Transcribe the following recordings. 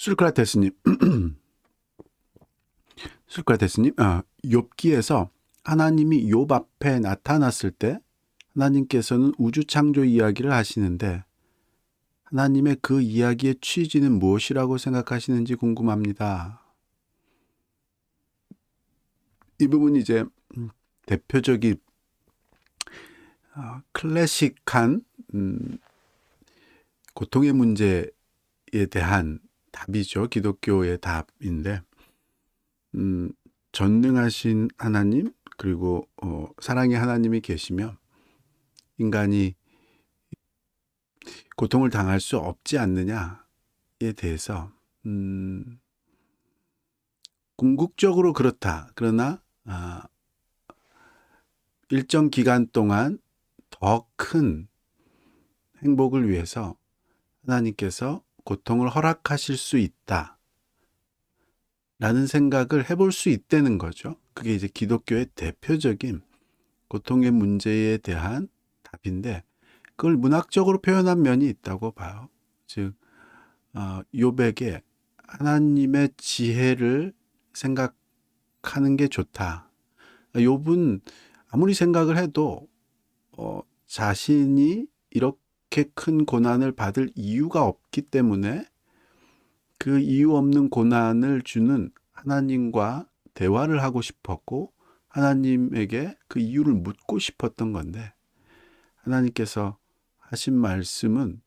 술크라테스님, 술크라테스님, 욥기에서 하나님이 욥 앞에 나타났을 때 하나님께서는 우주 창조 이야기를 하시는데 하나님의 그 이야기의 취지는 무엇이라고 생각하시는지 궁금합니다. 이 부분이 이제 대표적인 클래식한 고통의 문제에 대한 답이죠. 기독교의 답인데 전능하신 하나님 그리고 사랑의 하나님이 계시며 인간이 고통을 당할 수 없지 않느냐에 대해서 궁극적으로 그렇다. 그러나 일정 기간 동안 더 큰 행복을 위해서 하나님께서 고통을 허락하실 수 있다. 라는 생각을 해볼 수 있다는 거죠. 그게 이제 기독교의 대표적인 고통의 문제에 대한 답인데 그걸 문학적으로 표현한 면이 있다고 봐요. 즉 욥에게 하나님의 지혜를 생각하는 게 좋다. 욥은 아무리 생각을 해도 자신이 이렇게 큰 고난을 받을 이유가 없기 때문에 그 이유 없는 고난을 주는 하나님과 대화를 하고 싶었고 하나님에게 그 이유를 묻고 싶었던 건데 하나님께서 하신 말씀은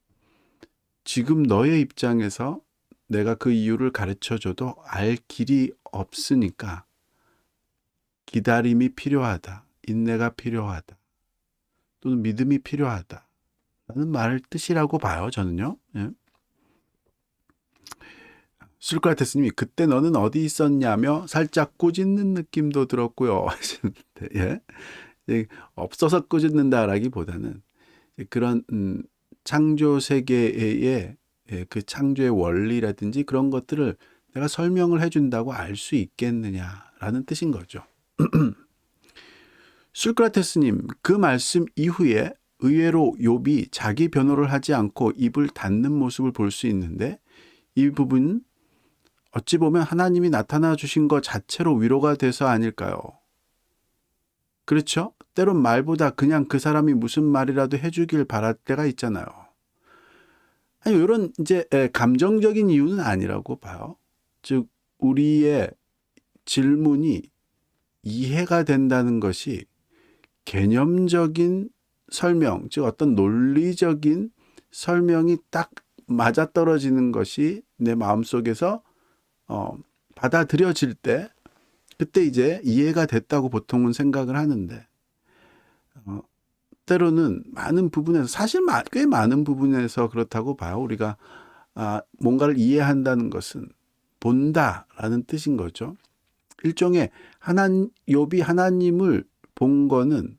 지금 너의 입장에서 내가 그 이유를 가르쳐줘도 알 길이 없으니까 기다림이 필요하다. 인내가 필요하다. 또는 믿음이 필요하다. 라는 말 뜻이라고 봐요. 저는요. 예. 술크라테스님이 그때 너는 어디 있었냐며 살짝 꾸짖는 느낌도 들었고요. 예. 없어서 꾸짖는다라기보다는 그런 창조 세계의 그 창조의 원리라든지 그런 것들을 내가 설명을 해준다고 알 수 있겠느냐라는 뜻인 거죠. 술크라테스님, 그 말씀 이후에 의외로 욥이 자기 변호를 하지 않고 입을 닫는 모습을 볼 수 있는데 이 부분 어찌 보면 하나님이 나타나 주신 것 자체로 위로가 돼서 아닐까요? 그렇죠? 때론 말보다 그냥 그 사람이 무슨 말이라도 해주길 바랄 때가 있잖아요. 아니, 이런 이제 감정적인 이유는 아니라고 봐요. 즉, 우리의 질문이 이해가 된다는 것이 개념적인 설명, 즉 어떤 논리적인 설명이 딱 맞아떨어지는 것이 내 마음속에서 받아들여질 때 그때 이제 이해가 됐다고 보통은 생각을 하는데 때로는 많은 부분에서 사실 꽤 많은 부분에서 그렇다고 봐요. 우리가 뭔가를 이해한다는 것은 본다라는 뜻인 거죠. 일종의 욥이 하나님을 본 거는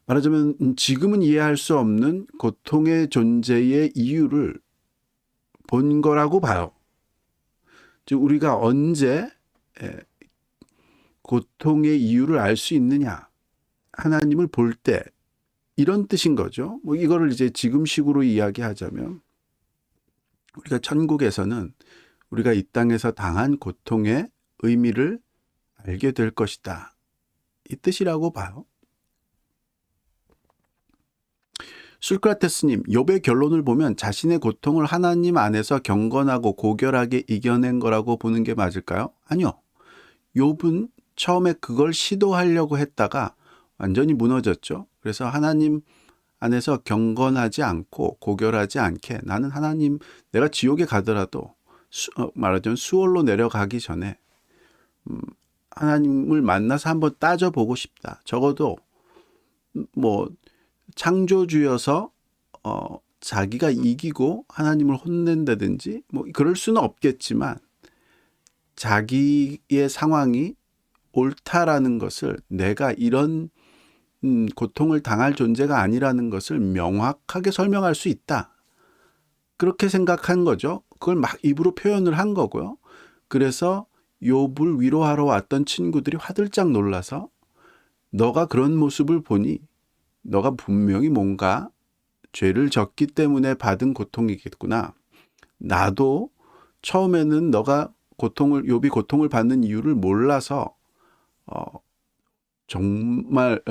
말하자면 지금은 이해할 수 없는 고통의 존재의 이유를 본 거라고 봐요. 즉 우리가 언제 고통의 이유를 알 수 있느냐? 하나님을 볼 때 이런 뜻인 거죠. 뭐 이거를 이제 지금식으로 이야기하자면 우리가 천국에서는 우리가 이 땅에서 당한 고통의 의미를 알게 될 것이다. 이 뜻이라고 봐요. 술크라테스님, 욥의 결론을 보면 자신의 고통을 하나님 안에서 경건하고 고결하게 이겨낸 거라고 보는 게 맞을까요? 아니요. 욥은 처음에 그걸 시도하려고 했다가 완전히 무너졌죠. 그래서 하나님 안에서 경건하지 않고 고결하지 않게 나는 하나님, 내가 지옥에 가더라도 말하자면 수월로 내려가기 전에 하나님을 만나서 한번 따져보고 싶다. 적어도 뭐 창조주여서 자기가 이기고 하나님을 혼낸다든지 뭐 그럴 수는 없겠지만 자기의 상황이 옳다라는 것을 내가 이런 고통을 당할 존재가 아니라는 것을 명확하게 설명할 수 있다. 그렇게 생각한 거죠. 그걸 막 입으로 표현을 한 거고요. 그래서 욥을 위로하러 왔던 친구들이 화들짝 놀라서 너가 그런 모습을 보니 너가 분명히 뭔가 죄를 졌기 때문에 받은 고통이겠구나. 나도 처음에는 욥이 고통을 받는 이유를 몰라서 정말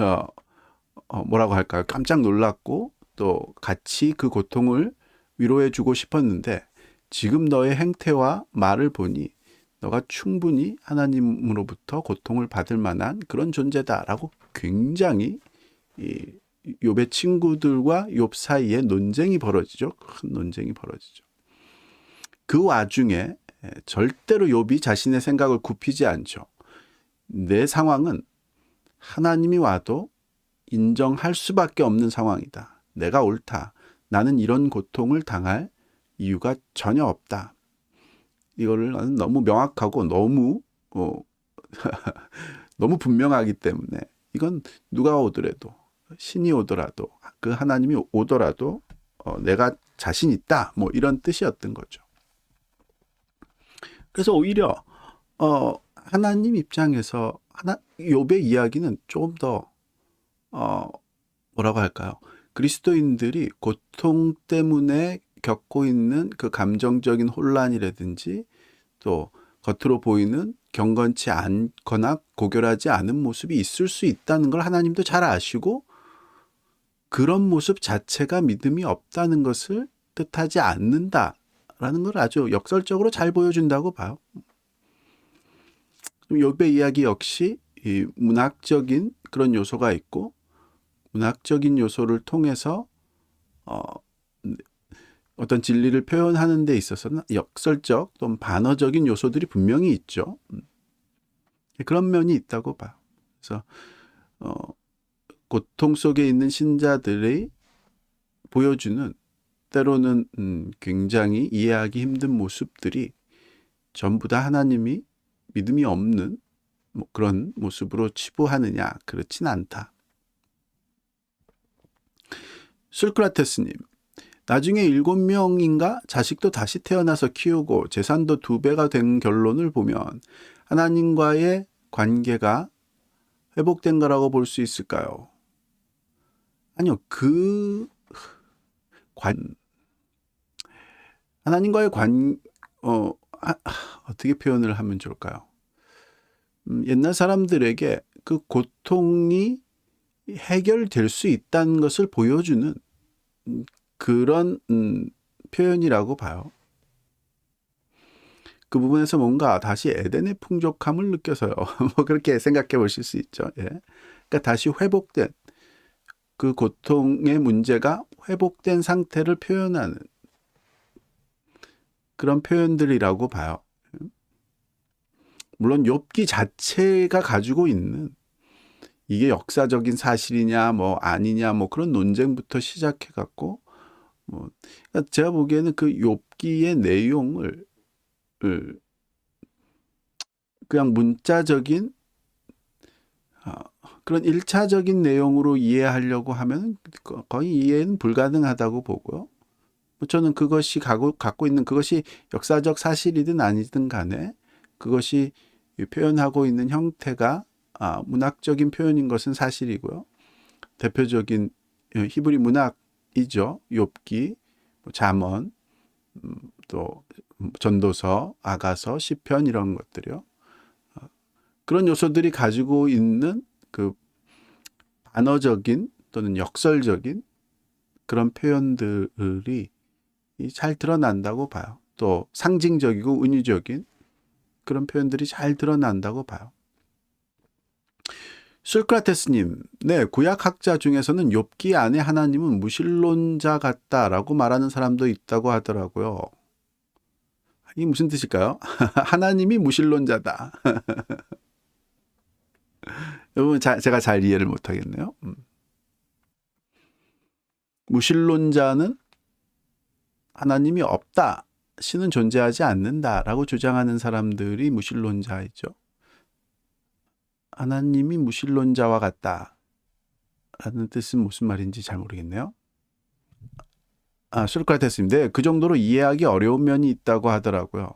뭐라고 할까요? 깜짝 놀랐고 또 같이 그 고통을 위로해 주고 싶었는데 지금 너의 행태와 말을 보니 너가 충분히 하나님으로부터 고통을 받을 만한 그런 존재다라고 굉장히 이 욥의 친구들과 욥 사이에 논쟁이 벌어지죠. 큰 논쟁이 벌어지죠. 그 와중에 절대로 욥이 자신의 생각을 굽히지 않죠. 내 상황은 하나님이 와도 인정할 수밖에 없는 상황이다. 내가 옳다. 나는 이런 고통을 당할 이유가 전혀 없다. 이거를 나는 너무 명확하고 너무 너무 분명하기 때문에 이건 누가 오더라도 신이 오더라도 그 하나님이 오더라도 내가 자신 있다. 뭐 이런 뜻이었던 거죠. 그래서 오히려 하나님 입장에서 욥의 이야기는 조금 더 뭐라고 할까요? 그리스도인들이 고통 때문에 겪고 있는 그 감정적인 혼란이라든지 또 겉으로 보이는 경건치 않거나 고결하지 않은 모습이 있을 수 있다는 걸 하나님도 잘 아시고 그런 모습 자체가 믿음이 없다는 것을 뜻하지 않는다라는 걸 아주 역설적으로 잘 보여준다고 봐요. 욥의 이야기 역시 이 문학적인 그런 요소가 있고 문학적인 요소를 통해서 어떤 진리를 표현하는 데 있어서는 역설적 또는 반어적인 요소들이 분명히 있죠. 그런 면이 있다고 봐요. 그래서 고통 속에 있는 신자들이 보여주는 때로는 굉장히 이해하기 힘든 모습들이 전부 다 하나님이 믿음이 없는 그런 모습으로 치부하느냐? 그렇진 않다. 술크라테스님, 나중에 7명인가 자식도 다시 태어나서 키우고 재산도 2배가 된 결론을 보면 하나님과의 관계가 회복된 거라고 볼 수 있을까요? 아니요. 하나님과의 어떻게 표현을 하면 좋을까요? 옛날 사람들에게 그 고통이 해결될 수 있다는 것을 보여주는 그런 표현이라고 봐요. 그 부분에서 뭔가 다시 에덴의 풍족함을 느껴서요. 뭐 그렇게 생각해 보실 수 있죠. 예. 그러니까 다시 회복된 그 고통의 문제가 회복된 상태를 표현하는 그런 표현들이라고 봐요. 물론 욥기 자체가 가지고 있는 이게 역사적인 사실이냐 뭐 아니냐 뭐 그런 논쟁부터 시작해 갖고 그러니까 제가 보기에는 그 욥기의 내용을 그냥 문자적인 그런 1차적인 내용으로 이해하려고 하면 거의 이해는 불가능하다고 보고요. 저는 그것이 갖고 있는 그것이 역사적 사실이든 아니든 간에 그것이 표현하고 있는 형태가 문학적인 표현인 것은 사실이고요. 대표적인 히브리 문학이죠. 욥기, 잠언, 또 전도서, 아가서, 시편 이런 것들이요. 그런 요소들이 가지고 있는 그 반어적인 또는 역설적인 그런 표현들이 잘 드러난다고 봐요. 또 상징적이고 은유적인 그런 표현들이 잘 드러난다고 봐요. 술크라테스님, 네, 구약학자 중에서는 욥기 안에 하나님은 무신론자 같다라고 말하는 사람도 있다고 하더라고요. 이게 무슨 뜻일까요? 하나님이 무신론자다. 여러분, 제가 잘 이해를 못하겠네요. 무신론자는 하나님이 없다, 신은 존재하지 않는다라고 주장하는 사람들이 무신론자이죠. 하나님이 무신론자와 같다라는 뜻은 무슨 말인지 잘 모르겠네요. 술크라테스님, 네, 그 정도로 이해하기 어려운 면이 있다고 하더라고요.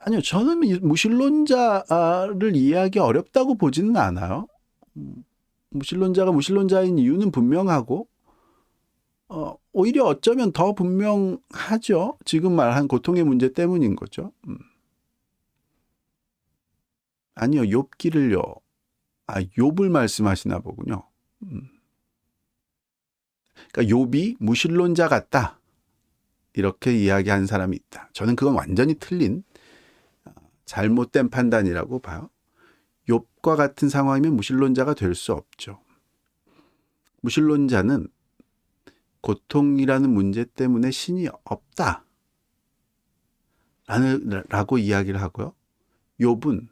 아니요, 저는 무신론자를 이해하기 어렵다고 보지는 않아요. 무신론자가 무신론자인 이유는 분명하고 오히려 어쩌면 더 분명하죠. 지금 말한 고통의 문제 때문인 거죠. 아니요, 욥기를요. 욥을 말씀하시나 보군요. 그러니까 욥이 무신론자 같다. 이렇게 이야기한 사람이 있다. 저는 그건 완전히 틀린 잘못된 판단이라고 봐요. 욥과 같은 상황이면 무신론자가 될 수 없죠. 무신론자는 고통이라는 문제 때문에 신이 없다. 라고 이야기를 하고요. 욥은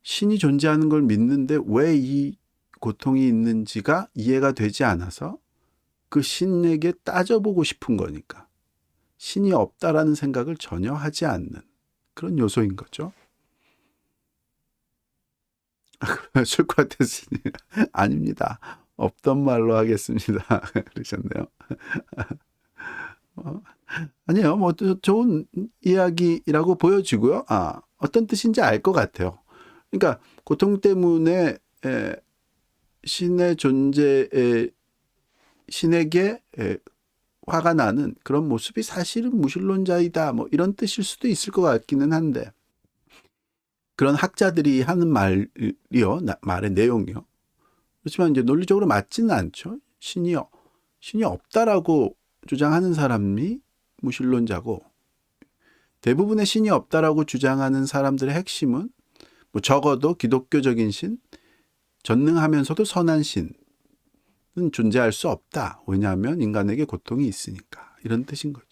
신이 존재하는 걸 믿는데 왜 이 고통이 있는지가 이해가 되지 않아서 그 신에게 따져보고 싶은 거니까 신이 없다라는 생각을 전혀 하지 않는 그런 요소인 거죠. 그러실 것 같았으니 아닙니다. 없던 말로 하겠습니다. 그러셨네요. 아니에요. 뭐 좋은 이야기라고 보여지고요. 어떤 뜻인지 알 것 같아요. 그러니까 고통 때문에 신의 존재에 신에게 화가 나는 그런 모습이 사실은 무신론자이다. 뭐 이런 뜻일 수도 있을 것 같기는 한데 그런 학자들이 하는 말이요, 말의 내용이요. 그렇지만 이제 논리적으로 맞지는 않죠. 신이 없다라고 주장하는 사람이 무신론자고 대부분의 신이 없다라고 주장하는 사람들의 핵심은 뭐 적어도 기독교적인 신, 전능하면서도 선한 신은 존재할 수 없다. 왜냐하면 인간에게 고통이 있으니까. 이런 뜻인 거죠.